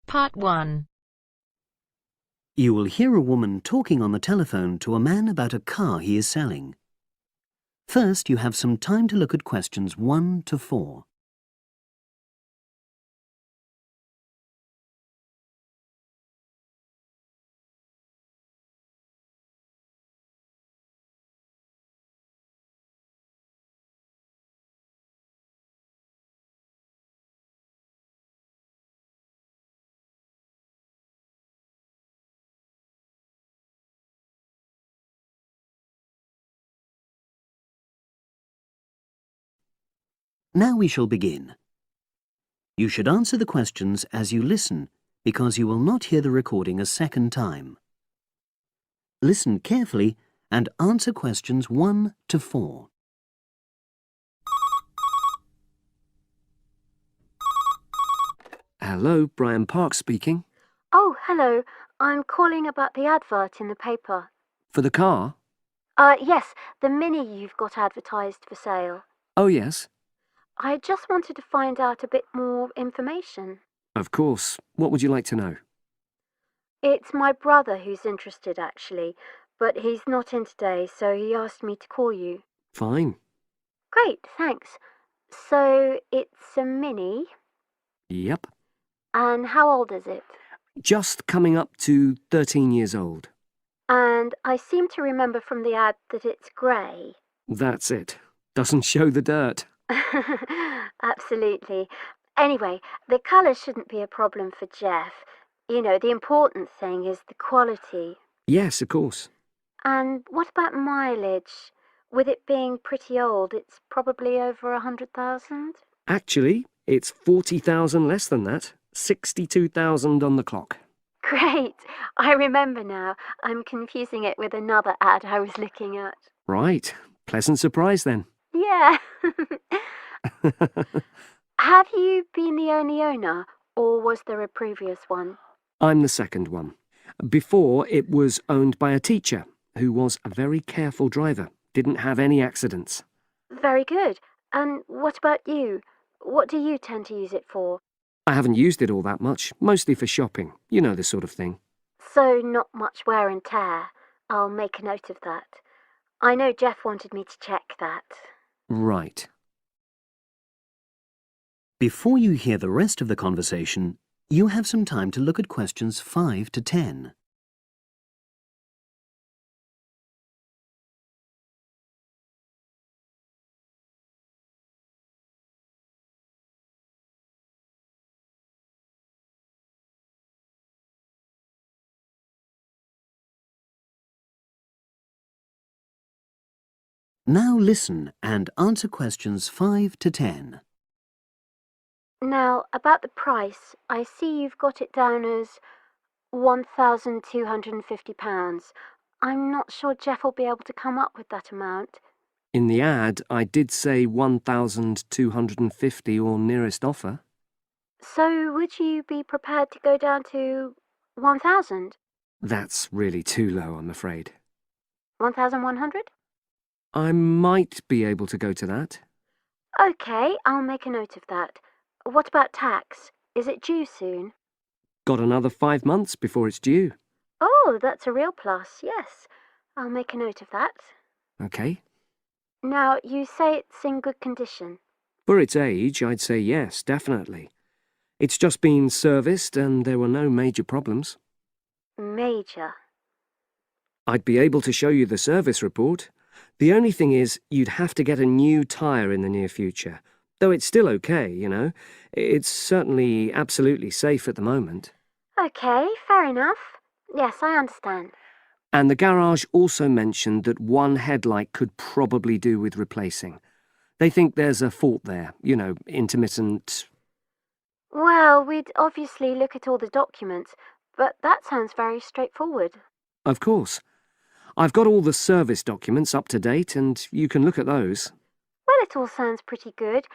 Part 1. You will hear a woman talking on the telephone to a man about a car he is selling. First, you have some time to look at questions 1 to 4. Now we shall begin. You should answer the questions as you listen, because you will not hear the recording a second time. Listen carefully and answer questions 1 to 4. Hello, Brian Park speaking. Oh, hello. I'm calling about the advert in the paper. For the car? Yes, the Mini you've got advertised for sale. Oh, yes. I just wanted to find out a bit more information. Of course. What would you like to know? It's my brother who's interested, actually, but he's not in today, so he asked me to call you. Fine. Great, thanks. So, it's a Mini, Yep. and how old is it? Just coming up to 13 years old. And I seem to remember from the ad that it's grey. That's it. Doesn't show the dirt. Absolutely. Anyway, the colour shouldn't be a problem for Jeff. You know, the important thing is the quality. Yes, of course. And what about mileage? With it being pretty old, it's probably over 100,000? Actually, it's 40,000 less than that. 62,000 on the clock. Great! I remember now. I'm confusing it with another ad I was looking at. Right. Pleasant surprise then. Yeah. Have you been the only owner, or was there a previous one? I'm the second one. Before, it was owned by a teacher who was a very careful driver. Didn't have any accidents. Very good. And what about you? What do you tend to use it for? I haven't used it all that much, mostly for shopping. You know the sort of thing. So not much wear and tear. I'll make a note of that. I know Jeff wanted me to check that. Right. Before you hear the rest of the conversation, you have some time to look at questions 5 to 10. Now listen and answer questions 5 to 10. Now, about the price, I see you've got it down as £1,250. I'm not sure Jeff will be able to come up with that amount. In the ad, I did say 1,250 or nearest offer. So would you be prepared to go down to 1,000? That's really too low, I'm afraid. 1,100? I might be able to go to that. OK, I'll make a note of that. What about tax? Is it due soon? Got another 5 months before it's due. Oh, that's a real plus, yes. I'll make a note of that. OK. Now, you say it's in good condition. For its age, I'd say yes, definitely. It's just been serviced and there were no major problems. Major. I'd be able to show you the service report. The only thing is, you'd have to get a new tyre in the near future. Though it's still OK, you know. It's certainly absolutely safe at the moment. OK, fair enough. Yes, I understand. And the garage also mentioned that one headlight could probably do with replacing. They think there's a fault there, you know, intermittent. Well, we'd obviously look at all the documents, but that sounds very straightforward. Of course. I've got all the service documents up to date, and you can look at those. Well, it all sounds pretty good,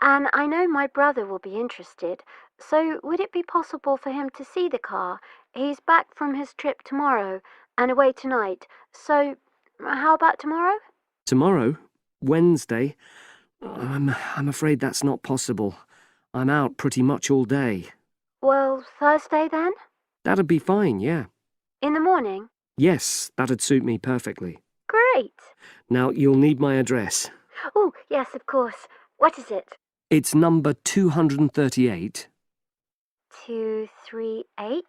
and I know my brother will be interested, so would it be possible for him to see the car? He's back from his trip tomorrow and away tonight, so how about tomorrow? Tomorrow? Wednesday? I'm afraid that's not possible. I'm out pretty much all day. Well, Thursday then? That'd be fine, yeah. In the morning? Yes, that'd suit me perfectly. Great. Now, you'll need my address. Oh, yes, of course. What is it? It's number 238, 238?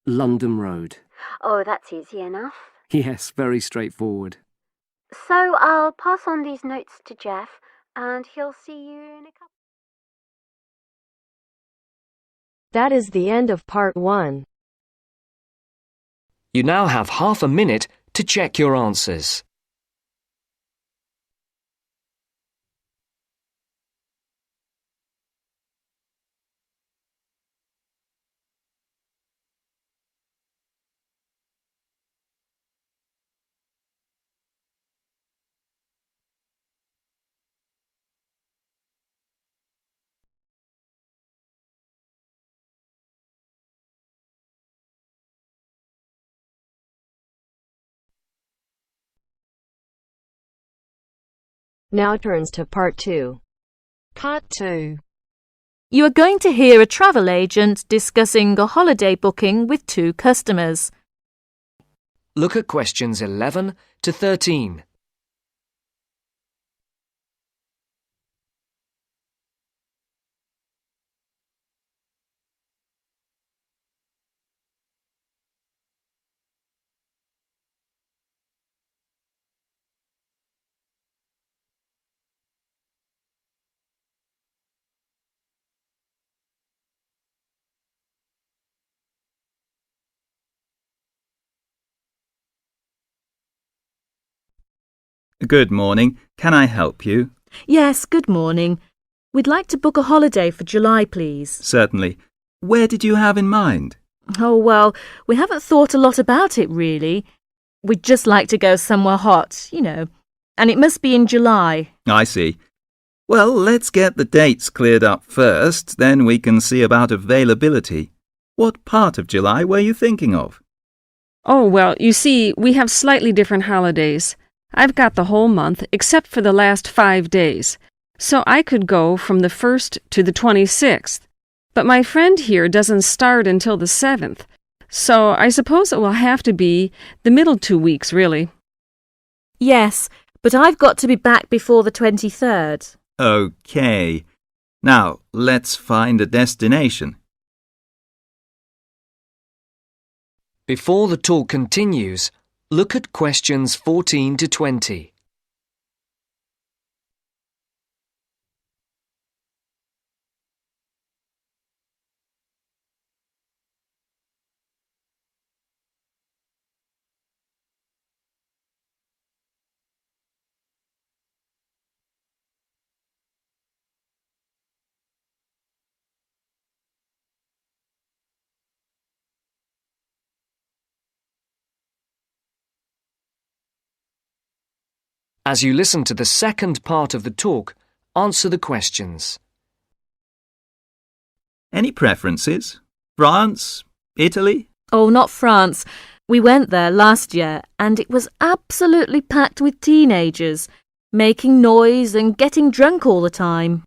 London Road. Oh, that's easy enough. Yes, very straightforward. So I'll pass on these notes to Jeff, and he'll see you in a couple. That is the end of part 1. You now have half a minute to check your answers. Now turns to part 2. Part 2. You are going to hear a travel agent discussing a holiday booking with 2 customers. Look at questions 11 to 13. Good morning. Can I help you? Yes, good morning. We'd like to book a holiday for July, please. Certainly. Where did you have in mind? Oh, well, we haven't thought a lot about it, really. We'd just like to go somewhere hot, and it must be in July. I see. Well, let's get the dates cleared up first, then we can see about availability. What part of July were you thinking of? Oh, well, you see, we have slightly different holidays. I've got the whole month except for the last 5 days, so I could go from the 1st to the 26th. But my friend here doesn't start until the 7th, so I suppose it will have to be the middle 2 weeks, really. Yes, but I've got to be back before the 23rd. OK. Now, let's find a destination. Before the talk continues, look at questions 14 to 20. As you listen to the second part of the talk, answer the questions. Any preferences? France? Italy? Oh, not France. We went there last year, and it was absolutely packed with teenagers, making noise and getting drunk all the time.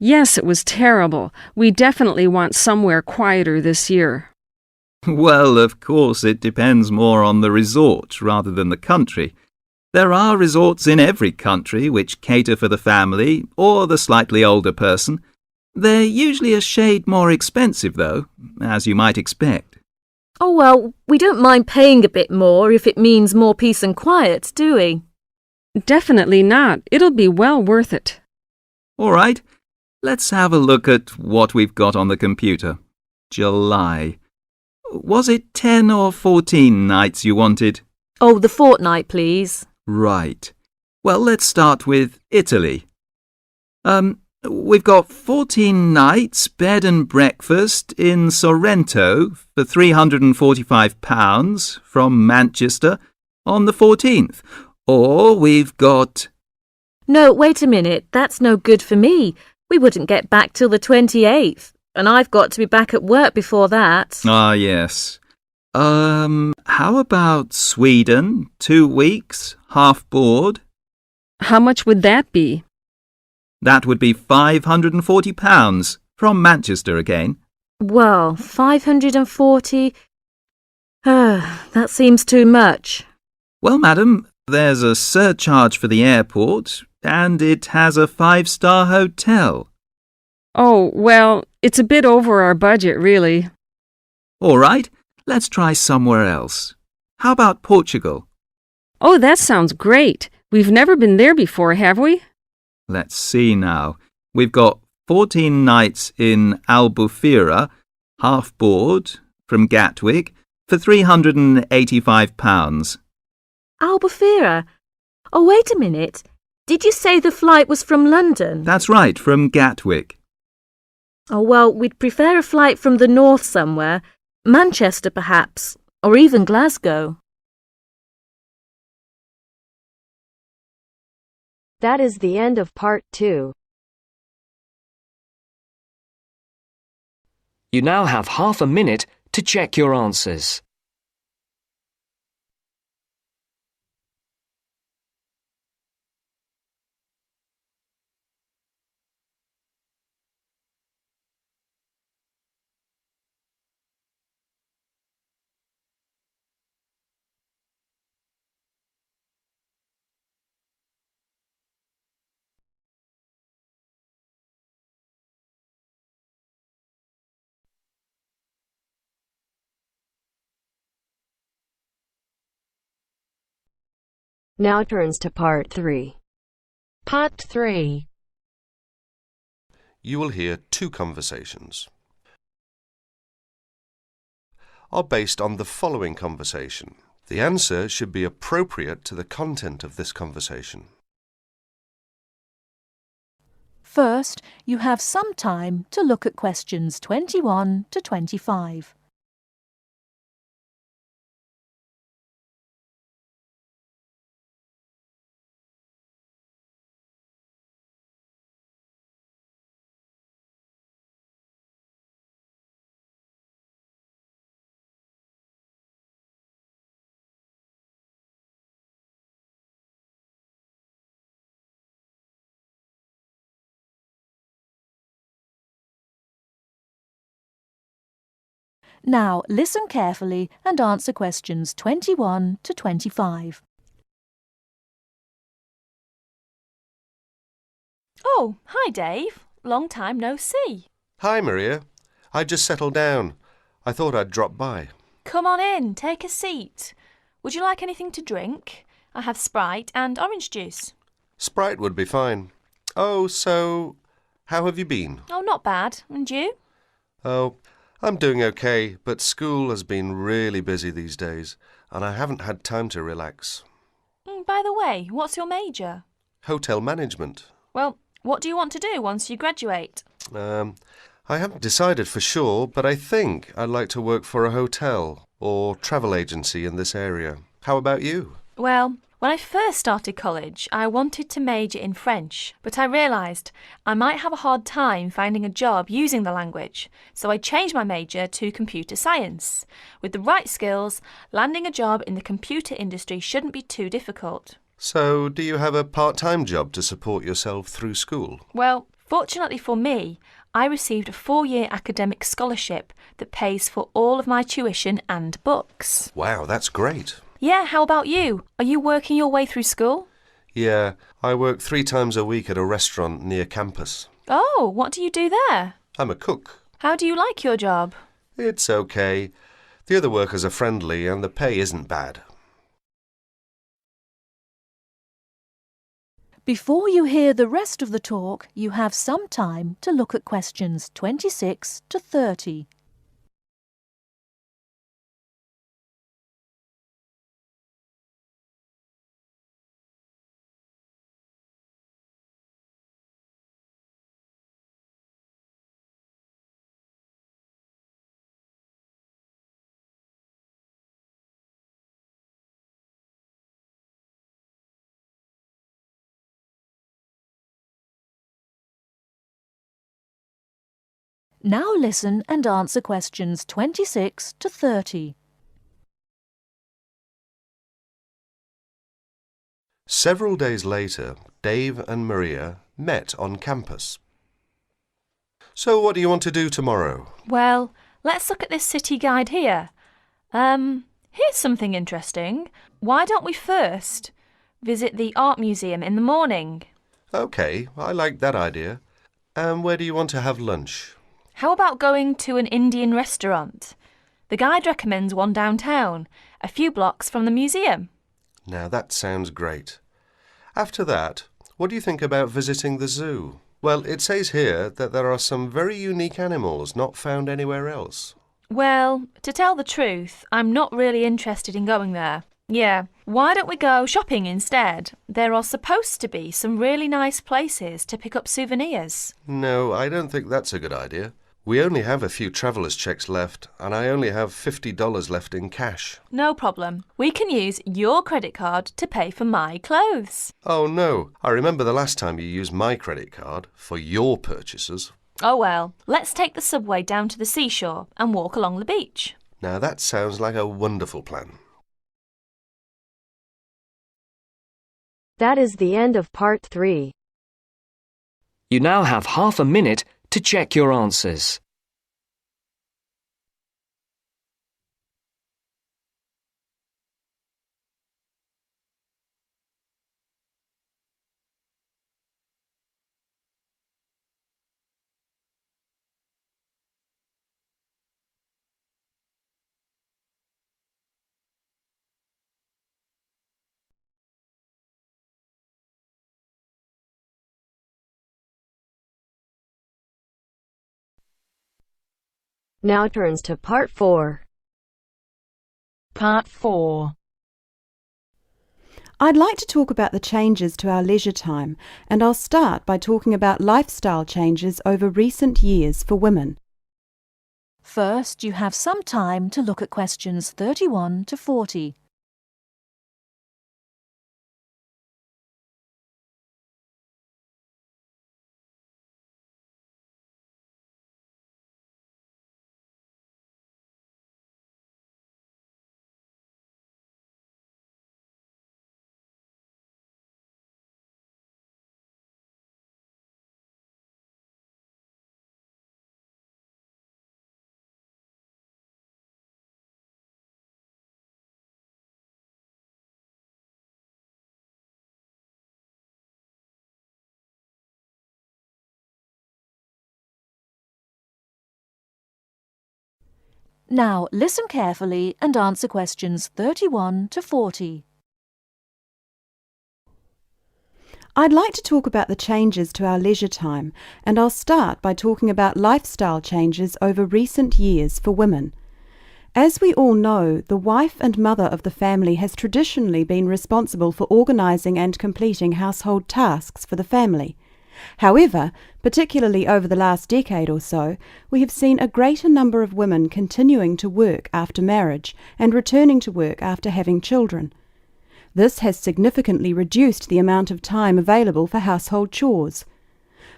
Yes, it was terrible. We definitely want somewhere quieter this year. Well, of course, it depends more on the resort rather than the country. There are resorts in every country which cater for the family or the slightly older person. They're usually a shade more expensive, though, as you might expect. Oh, well, we don't mind paying a bit more if it means more peace and quiet, do we? Definitely not. It'll be well worth it. All right, let's have a look at what we've got on the computer. July. Was it 10 or 14 nights you wanted? Oh, the fortnight, please. Right. Well, let's start with Italy. We've got 14 nights bed and breakfast in Sorrento for £345 from Manchester on the 14th. Or we've got... No, wait a minute. That's no good for me. We wouldn't get back till the 28th, and I've got to be back at work before that. Ah, yes. How about Sweden? 2 weeks, half board? How much would that be? That would be £540 From Manchester again. Well, 540. That seems too much. Well, madam, there's a surcharge for the airport, and it has a 5-star hotel. Oh, well, it's a bit over our budget, really. All right, let's try somewhere else. How about Portugal? Oh, that sounds great. We've never been there before, have we? Let's see now. We've got 14 nights in Albufeira, half board, from Gatwick, for £385. Albufeira? Oh, wait a minute. Did you say the flight was from London? That's right, from Gatwick. Oh, well, we'd prefer a flight from the north somewhere. Manchester, perhaps, or even Glasgow. That is the end of part 2. You now have half a minute to check your answers. Now turns to part 3. Part 3. You will hear 2 conversations. Are based on the following conversation. The answer should be appropriate to the content of this conversation. First, you have some time to look at questions 21 to 25. Now, listen carefully and answer questions 21 to 25. Oh, hi Dave. Long time no see. Hi, Maria. I just settled down. I thought I'd drop by. Come on in, take a seat. Would you like anything to drink? I have Sprite and orange juice. Sprite would be fine. Oh, so, how have you been? Oh, not bad. And you? Oh, I'm doing okay, but school has been really busy these days, and I haven't had time to relax. By the way, what's your major? Hotel management. Well, what do you want to do once you graduate? I haven't decided for sure, but I think I'd like to work for a hotel or travel agency in this area. How about you? Well, when I first started college, I wanted to major in French, but I realised I might have a hard time finding a job using the language, so I changed my major to computer science. With the right skills, landing a job in the computer industry shouldn't be too difficult. So, do you have a part-time job to support yourself through school? Well, fortunately for me, I received a 4-year academic scholarship that pays for all of my tuition and books. Wow, that's great. Yeah, how about you? Are you working your way through school? Yeah, I work 3 times a week at a restaurant near campus. Oh, what do you do there? I'm a cook. How do you like your job? It's okay. The other workers are friendly and the pay isn't bad. Before you hear the rest of the talk, you have some time to look at questions 26 to 30. Now listen and answer questions 26 to 30. Several days later, Dave and Maria met on campus. So what do you want to do tomorrow? Well, let's look at this city guide here. Here's something interesting. Why don't we first visit the art museum in the morning? OK, I like that idea. And where do you want to have lunch? How about going to an Indian restaurant? The guide recommends one downtown, a few blocks from the museum. Now that sounds great. After that, what do you think about visiting the zoo? Well, it says here that there are some very unique animals not found anywhere else. Well, to tell the truth, I'm not really interested in going there. Yeah, why don't we go shopping instead? There are supposed to be some really nice places to pick up souvenirs. No, I don't think that's a good idea. We only have a few traveller's checks left, and I only have $50 left in cash. No problem. We can use your credit card to pay for my clothes. Oh no, I remember the last time you used my credit card for your purchases. Oh well, let's take the subway down to the seashore and walk along the beach. Now that sounds like a wonderful plan. That is the end of part 3. You now have half a minute to check your answers. Now turns to part 4. Part 4. I'd like to talk about the changes to our leisure time, and I'll start by talking about lifestyle changes over recent years for women. First, you have some time to look at questions 31 to 40. Now, listen carefully and answer questions 31 to 40. I'd like to talk about the changes to our leisure time, and I'll start by talking about lifestyle changes over recent years for women. As we all know, the wife and mother of the family has traditionally been responsible for organising and completing household tasks for the family. However, particularly over the last decade or so, we have seen a greater number of women continuing to work after marriage and returning to work after having children. This has significantly reduced the amount of time available for household chores.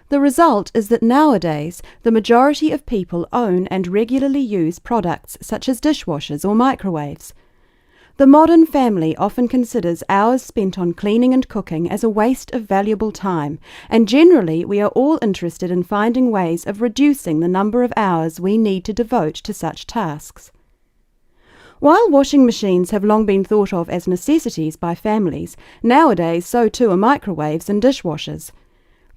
The result is that nowadays the majority of people own and regularly use products such as dishwashers or microwaves. The modern family often considers hours spent on cleaning and cooking as a waste of valuable time, and generally we are all interested in finding ways of reducing the number of hours we need to devote to such tasks. While washing machines have long been thought of as necessities by families, nowadays so too are microwaves and dishwashers.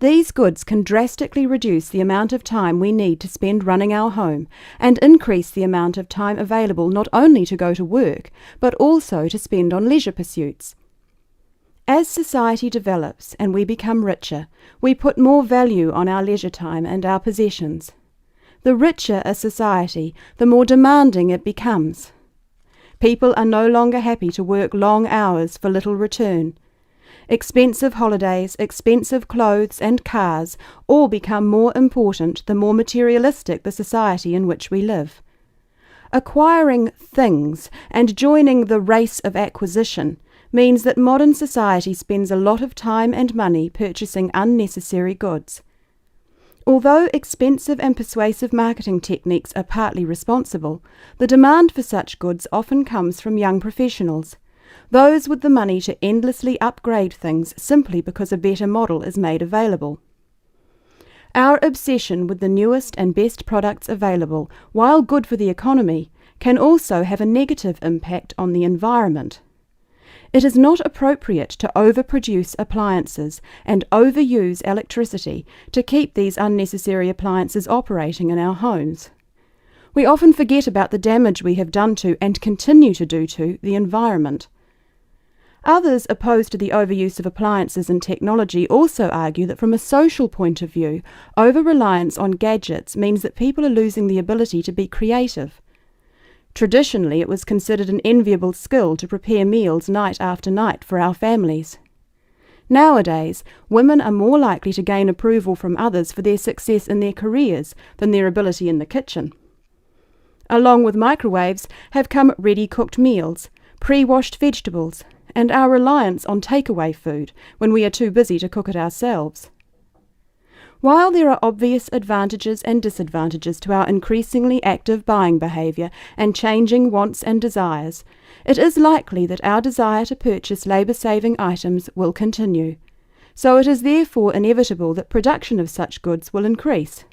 These goods can drastically reduce the amount of time we need to spend running our home and increase the amount of time available not only to go to work, but also to spend on leisure pursuits. As society develops and we become richer, we put more value on our leisure time and our possessions. The richer a society, the more demanding it becomes. People are no longer happy to work long hours for little return. Expensive holidays, expensive clothes and cars all become more important the more materialistic the society in which we live. Acquiring things and joining the race of acquisition means that modern society spends a lot of time and money purchasing unnecessary goods. Although expensive and persuasive marketing techniques are partly responsible, the demand for such goods often comes from young professionals, those with the money to endlessly upgrade things simply because a better model is made available. Our obsession with the newest and best products available, while good for the economy, can also have a negative impact on the environment. It is not appropriate to overproduce appliances and overuse electricity to keep these unnecessary appliances operating in our homes. We often forget about the damage we have done to and continue to do to the environment. Others opposed to the overuse of appliances and technology also argue that from a social point of view, over-reliance on gadgets means that people are losing the ability to be creative. Traditionally, it was considered an enviable skill to prepare meals night after night for our families. Nowadays, women are more likely to gain approval from others for their success in their careers than their ability in the kitchen. Along with microwaves have come ready-cooked meals, pre-washed vegetables, and our reliance on takeaway food when we are too busy to cook it ourselves. While there are obvious advantages and disadvantages to our increasingly active buying behaviour and changing wants and desires, it is likely that our desire to purchase labour-saving items will continue, so it is therefore inevitable that production of such goods will increase.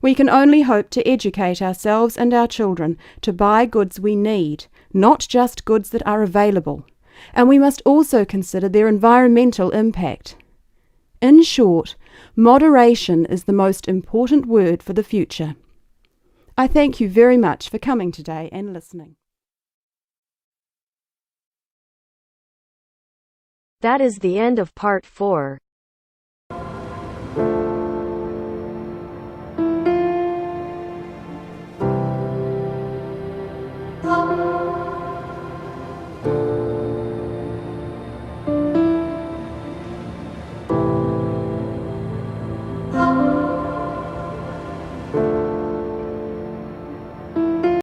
We can only hope to educate ourselves and our children to buy goods we need, not just goods that are available, and we must also consider their environmental impact. In short, moderation is the most important word for the future. I thank you very much for coming today and listening. That is the end of part 4.